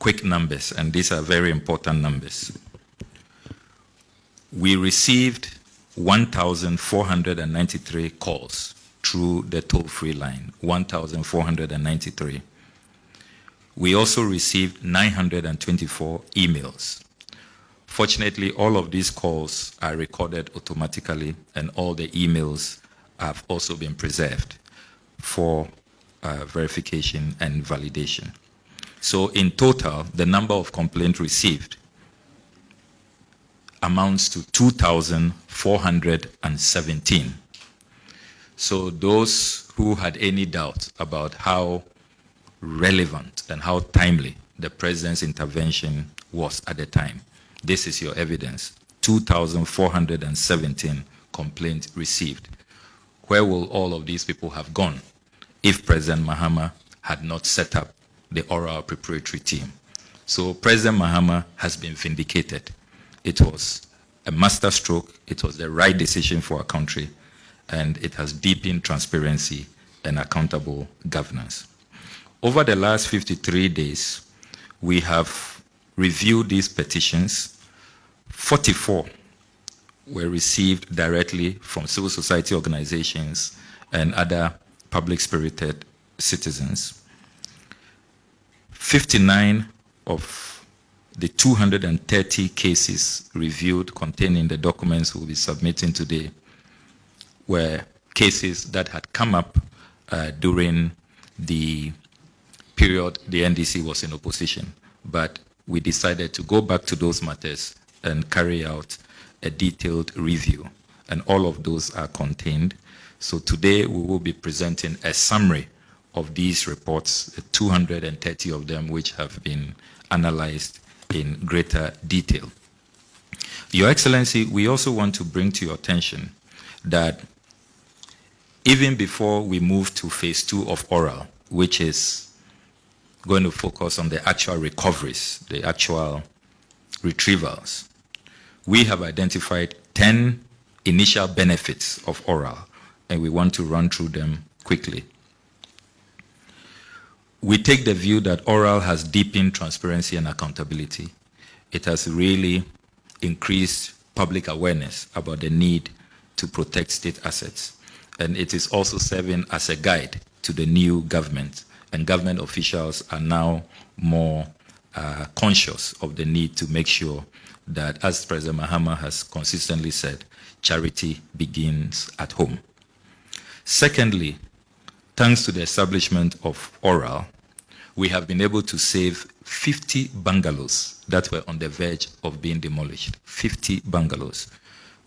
quick numbers, and these are very important numbers. We received 1,493 calls through the toll-free line, 1,493. We also received 924 emails. Fortunately, all of these calls are recorded automatically, and all the emails have also been preserved for verification and validation. So in total, the number of complaints received amounts to 2,417. So those who had any doubt about how relevant and how timely the president's intervention was at the time, this is your evidence. 2,417 complaints received. Where will all of these people have gone if President Mahama had not set up the oral preparatory team? So President Mahama has been vindicated. It was a masterstroke, it was the right decision for our country, and it has deepened transparency and accountable governance. Over the last 53 days, we have reviewed these petitions. 44 were received directly from civil society organizations and other public-spirited citizens. 59 of the 230 cases reviewed containing the documents we'll be submitting today were cases that had come up during the period the NDC was in opposition. But we decided to go back to those matters and carry out a detailed review. And all of those are contained. So today we will be presenting a summary of these reports, 230 of them which have been analyzed in greater detail. Your Excellency, we also want to bring to your attention that even before we move to phase 2 of oral, which is going to focus on the actual recoveries, the actual retrievals, we have identified 10 initial benefits of oral, and we want to run through them quickly. We take the view that oral has deepened transparency and accountability. It has really increased public awareness about the need to protect state assets. And it is also serving as a guide to the new government. And government officials are now more conscious of the need to make sure that, as President Mahama has consistently said, charity begins at home. Secondly, thanks to the establishment of oral, we have been able to save 50 bungalows that were on the verge of being demolished. 50 bungalows.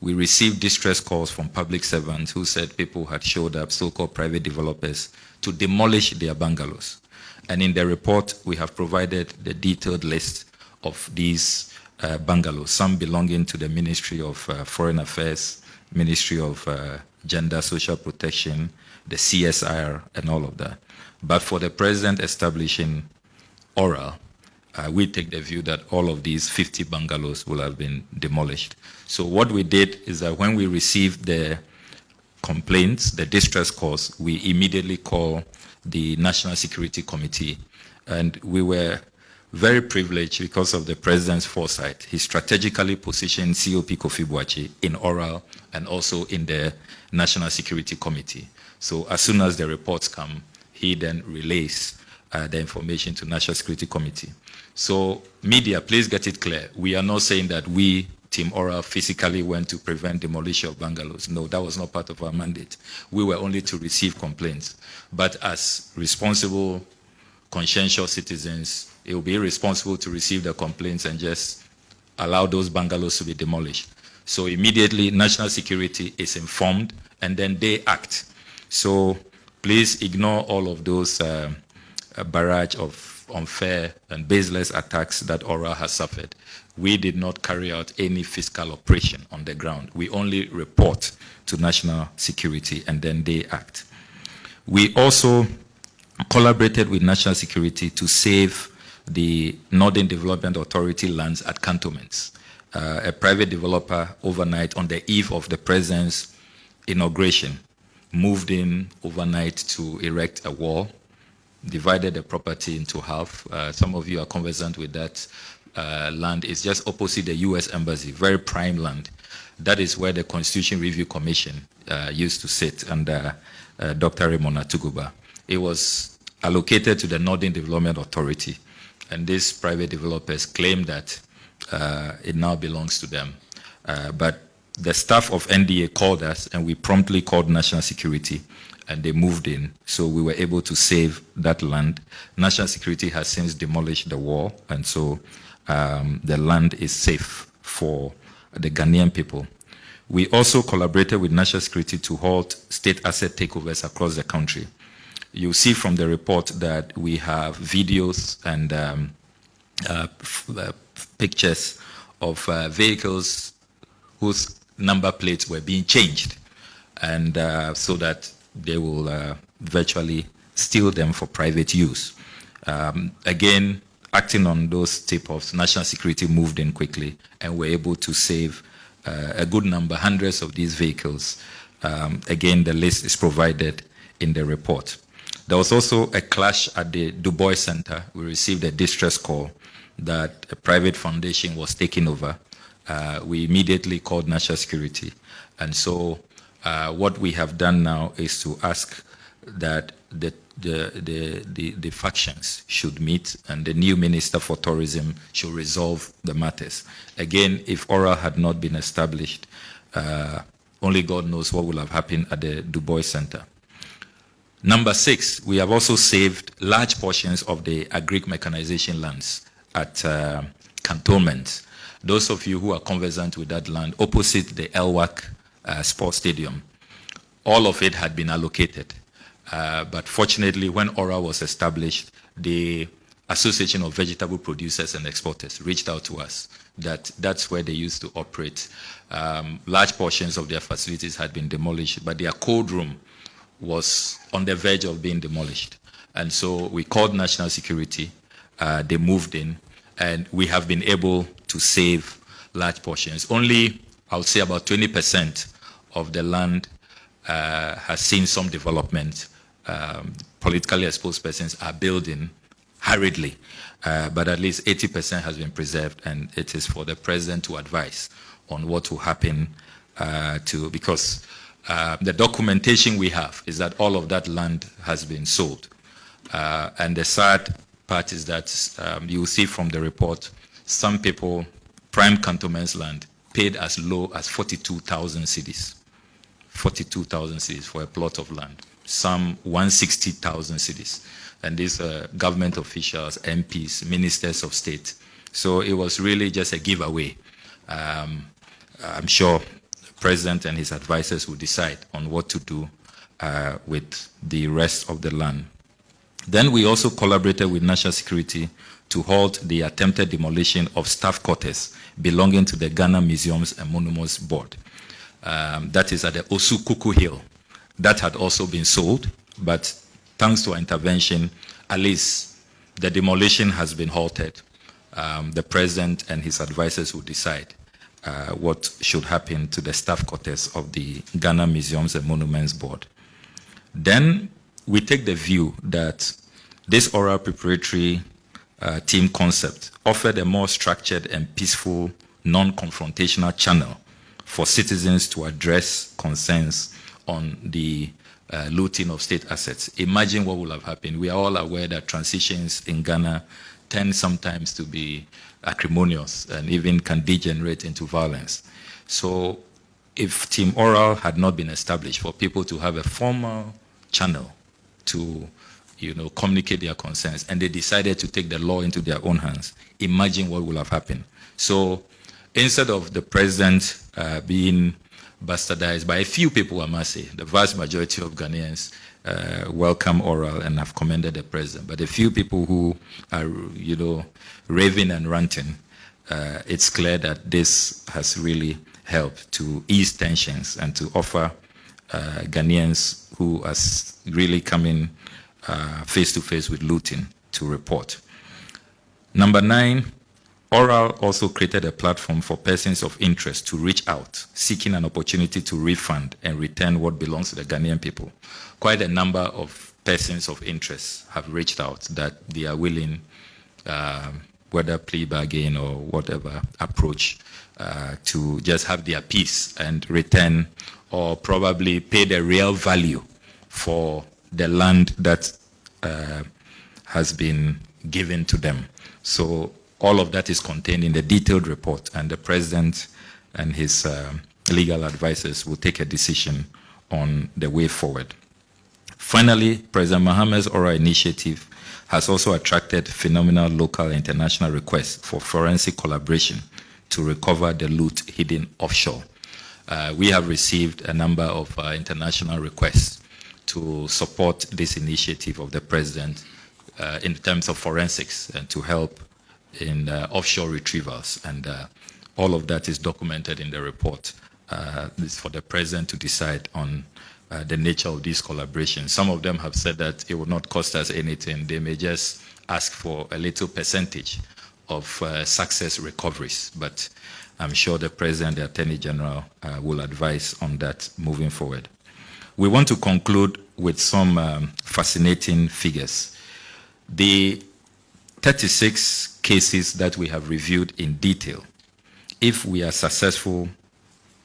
We received distress calls from public servants who said people had showed up, so-called private developers, to demolish their bungalows. And in the report, we have provided the detailed list of these bungalows, some belonging to the Ministry of Foreign Affairs, Ministry of Gender, Social Protection, the CSIR, and all of that. But for the president establishing oral, we take the view that all of these 50 bungalows will have been demolished. So what we did is that when we received the complaints, the distress calls, we immediately called the National Security Committee. And we were very privileged because of the president's foresight. He strategically positioned COP Kofi Boakye in oral and also in the National Security Committee. So as soon as the reports come, he then relays the information to National Security Committee. So media, please get it clear. We are not saying that we, Team Oral, physically went to prevent demolition of bungalows. No, that was not part of our mandate. We were only to receive complaints. But as responsible, conscientious citizens, it will be irresponsible to receive the complaints and just allow those bungalows to be demolished. So immediately, national security is informed, and then they act. So please ignore all of those barrage of unfair and baseless attacks that Oral has suffered. We did not carry out any fiscal operation on the ground. We only report to national security, and then they act. We also collaborated with national security to save the Northern Development Authority lands at cantonments. A private developer overnight on the eve of the president's inauguration moved in overnight to erect a wall. divided the property into half. Some of you are conversant with that land. It's just opposite the U.S. Embassy, very prime land. That is where the Constitution Review Commission used to sit under Dr. Raymond Atuguba. It was allocated to the Northern Development Authority, and these private developers claim that it now belongs to them. But the staff of NDA called us, and we promptly called National Security, and they moved in. So we were able to save that land. National Security has since demolished the wall, and so the land is safe for the Ghanaian people. We also collaborated with National Security to halt state asset takeovers across the country. You'll see from the report that we have videos and pictures of vehicles whose number plates were being changed, and so that they will virtually steal them for private use. Again, acting on those tip-offs, National Security moved in quickly and were able to save a good number, hundreds of these vehicles. Again, the list is provided in the report. There was also a clash at the Du Bois Center. We received a distress call that a private foundation was taking over. We immediately called National Security. And so what we have done now is to ask that the factions should meet, and the new Minister for Tourism should resolve the matters. Again, if oral had not been established, only God knows what would have happened at the Du Bois Center. Number 6, we have also saved large portions of the agric mechanization lands at cantonments. Those of you who are conversant with that land opposite the Elwak Sports Stadium, all of it had been allocated. But fortunately, when ORA was established, the Association of Vegetable Producers and Exporters reached out to us that that's where they used to operate. Large portions of their facilities had been demolished, but their cold room was on the verge of being demolished. And so we called National Security, they moved in, and we have been able to save large portions. Only, I would say, about 20% of the land has seen some development. Politically exposed persons are building hurriedly, but at least 80% has been preserved, and it is for the president to advise on what will happen because the documentation we have is that all of that land has been sold. And the sad part is that you will see from the report, some people, prime cantonments land, paid as low as 42,000 cedis. 42,000 cedis for a plot of land. Some 160,000 cedis. And these government officials, MPs, ministers of state. So it was really just a giveaway. I'm sure the president and his advisors will decide on what to do with the rest of the land. Then we also collaborated with National Security to halt the attempted demolition of staff quarters belonging to the Ghana Museums and Monuments Board. That is at the Osukuku Hill. That had also been sold, but thanks to our intervention, at least the demolition has been halted. The president and his advisors will decide what should happen to the staff quarters of the Ghana Museums and Monuments Board. Then we take the view that this oral preparatory team concept offered a more structured and peaceful, non-confrontational channel for citizens to address concerns on the looting of state assets. Imagine what would have happened. We are all aware that transitions in Ghana tend sometimes to be acrimonious and even can degenerate into violence. So if Team Oral had not been established for people to have a formal channel to communicate their concerns, and they decided to take the law into their own hands, imagine what would have happened. So instead of the president being bastardized by a few people, I must say, the vast majority of Ghanaians welcome oral and have commended the president. But a few people who are, raving and ranting, it's clear that this has really helped to ease tensions and to offer Ghanaians who are really coming face to face with looting to report. Number 9, Oral also created a platform for persons of interest to reach out, seeking an opportunity to refund and return what belongs to the Ghanaian people. Quite a number of persons of interest have reached out that they are willing, whether plea bargain or whatever approach, to just have their peace and return, or probably pay the real value for the land that has been given to them. So all of that is contained in the detailed report, and the president and his legal advisors will take a decision on the way forward. Finally, President Mohammed's oral initiative has also attracted phenomenal local and international requests for forensic collaboration to recover the loot hidden offshore. We have received a number of international requests to support this initiative of the president in terms of forensics and to help in offshore retrievals. And all of that is documented in the report. It's for the president to decide on the nature of these collaborations. Some of them have said that it will not cost us anything. They may just ask for a little percentage of success recoveries. But I'm sure the president, the attorney general, will advise on that moving forward. We want to conclude with some fascinating figures. The 36 cases that we have reviewed in detail, if we are successful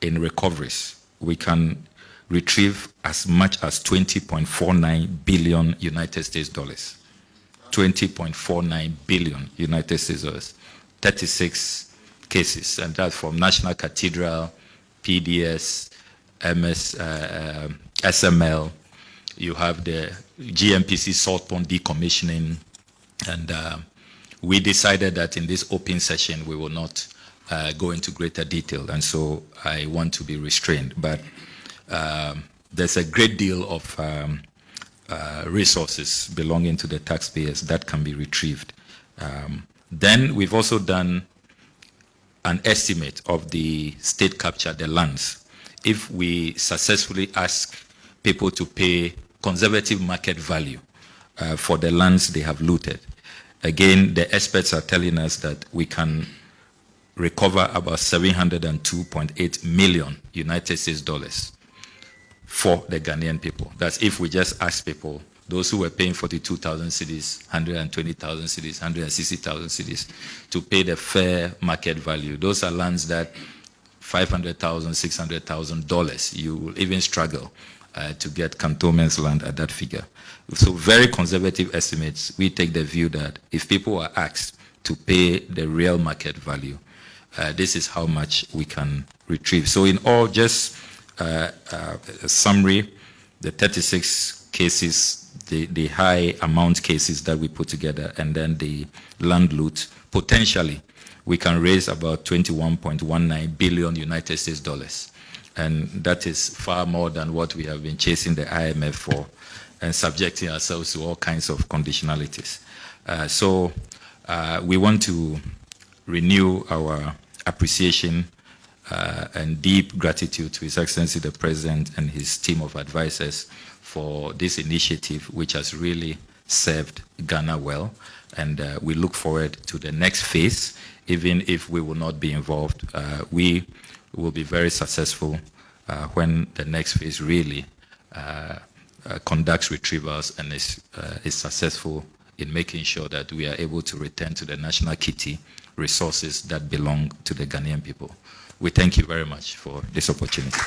in recoveries, we can retrieve as much as 20.49 billion United States dollars. 20.49 billion United States dollars. 36 cases, and that's from National Cathedral, PDS, SML. You have the GMPC salt pond decommissioning, and we decided that in this open session we will not go into greater detail, and so I want to be restrained. But there's a great deal of resources belonging to the taxpayers that can be retrieved. Then we've also done an estimate of the state capture, the lands. If we successfully ask people to pay conservative market value for the lands they have looted, again, the experts are telling us that we can recover about 702.8 million United States dollars for the Ghanaian people. That's if we just ask people, those who were paying 42,000 cedis, 120,000 cedis, 160,000 cedis, to pay the fair market value. Those are lands that $500,000, $600,000, you will even struggle to get cantonments land at that figure. So very conservative estimates. We take the view that if people are asked to pay the real market value, this is how much we can retrieve. So in all, just a summary, the 36 cases, the high amount cases that we put together, and then the land loot, potentially we can raise about 21.19 billion United States dollars. And that is far more than what we have been chasing the IMF for and subjecting ourselves to all kinds of conditionalities. So we want to renew our appreciation and deep gratitude to His Excellency the President and his team of advisors for this initiative, which has really served Ghana well. And we look forward to the next phase. Even if we will not be involved, we will be very successful when the next phase really conducts retrievals and is successful in making sure that we are able to return to the national kitty resources that belong to the Ghanaian people. We thank you very much for this opportunity.